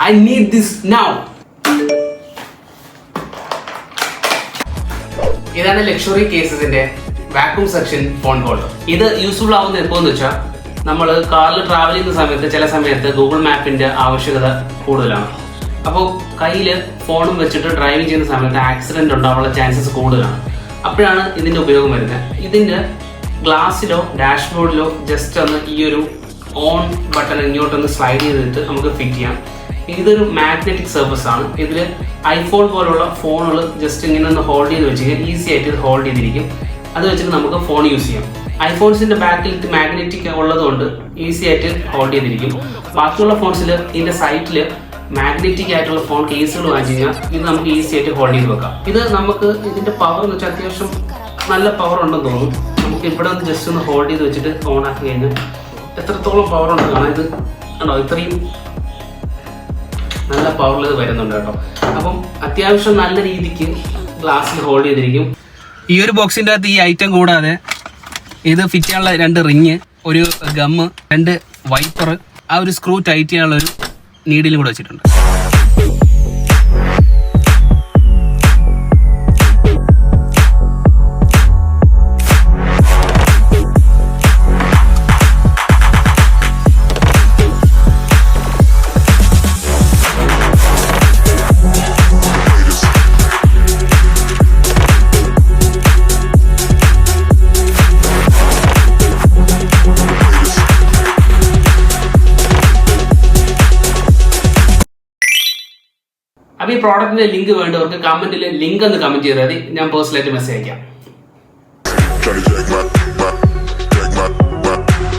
I need this now. ഇതാണ് luxury കേസസിന്റെ vacuum suction phone holder. ഇത് യൂസ്ഫുൾ ആവുന്ന എപ്പോന്ന് വെച്ചാൽ നമ്മൾ കാറിൽ ട്രാവൽ ചെയ്യുന്ന സമയത്ത് ചില സമയത്ത് ഗൂഗിൾ മാപ്പിന്റെ ആവശ്യകത കൂടുതലാണ്. അപ്പോൾ കയ്യിൽ ഫോണും വെച്ചിട്ട് ഡ്രൈവിംഗ് ചെയ്യുന്ന സമയത്ത് ആക്സിഡന്റ് ഉണ്ടാവാനുള്ള ചാൻസസ് കൂടുതലാണ്. അപ്പോഴാണ് ഇതിന്റെ ഉപയോഗം വരുന്നത്. ഇതിന്റെ ഗ്ലാസ്സിലോ ഡാഷ്ബോർഡിലോ ജസ്റ്റ് ഒന്ന് ഈ ഒരു ഓൺ ബട്ടൺ ഇങ്ങോട്ടൊന്ന് സ്ലൈഡ് ചെയ്തിട്ട് നമുക്ക് ഫിറ്റ് ചെയ്യാം. ഇതൊരു മാഗ്നറ്റിക് സർഫസ് ആണ്. ഇതിൽ ഐഫോൺ പോലുള്ള ഫോണുകൾ ജസ്റ്റ് ഇങ്ങനെ ഒന്ന് ഹോൾഡ് ചെയ്ത് വെച്ച് കഴിഞ്ഞാൽ ഈസി ആയിട്ട് ഇത് ഹോൾഡ് ചെയ്തിരിക്കും. അത് വെച്ചിട്ട് നമുക്ക് ഫോൺ യൂസ് ചെയ്യാം. ഐഫോൺസിന്റെ ബാക്കിൽ മാഗ്നറ്റിക് ഉള്ളതുകൊണ്ട് ഈസി ആയിട്ട് ഹോൾഡ് ചെയ്തിരിക്കും. ബാക്കിയുള്ള ഫോൺസിൽ ഇതിന്റെ സൈറ്റിൽ മാഗ്നറ്റിക് ആയിട്ടുള്ള ഫോൺ കേസുകൾ വാങ്ങിച്ചു കഴിഞ്ഞാൽ ഇത് നമുക്ക് ഈസി ആയിട്ട് ഹോൾഡ് ചെയ്ത് വെക്കാം. ഇത് നമുക്ക് ഇതിന്റെ പവർ എന്ന് വെച്ചാൽ അത്യാവശ്യം നല്ല പവർ ഉണ്ടെന്ന് തോന്നുന്നു. നമുക്ക് ഇവിടെ ഒന്ന് ജസ്റ്റ് ഒന്ന് ഹോൾഡ് ചെയ്ത് വെച്ചിട്ട് ഓൺ ആക്കി കഴിഞ്ഞാൽ എത്രത്തോളം പവർ ഉണ്ട് കാണാൻ. ഇത് ആണോ ഇത്രയും നല്ല പവറിൽ ഇത് വരുന്നുണ്ട് കേട്ടോ. അപ്പം അത്യാവശ്യം നല്ല രീതിക്ക് ഗ്ലാസ്സിൽ ഹോൾഡ് ചെയ്തിരിക്കും. ഈ ഒരു ബോക്സിൻ്റെ അകത്ത് ഈ ഐറ്റം കൂടാതെ ഇത് ഫിറ്റ് ചെയ്യാനുള്ള 2 റിങ്, ഒരു ഗമ്മ്, 2 വൈപ്പർ, ആ ഒരു സ്ക്രൂ ടൈറ്റ് ചെയ്യാനുള്ള ഒരു നീഡിലും കൂടെ വെച്ചിട്ടുണ്ട്. അപ്പോൾ ഈ പ്രോഡക്റ്റിന്റെ ലിങ്ക് വേണ്ടവർക്ക് കമന്റിൽ ലിങ്ക് ഒന്ന് കമന്റ് ചെയ്താൽ മതി. ഞാൻ പേഴ്സണലായിട്ട് മെസ്സേജ് അയക്കാം.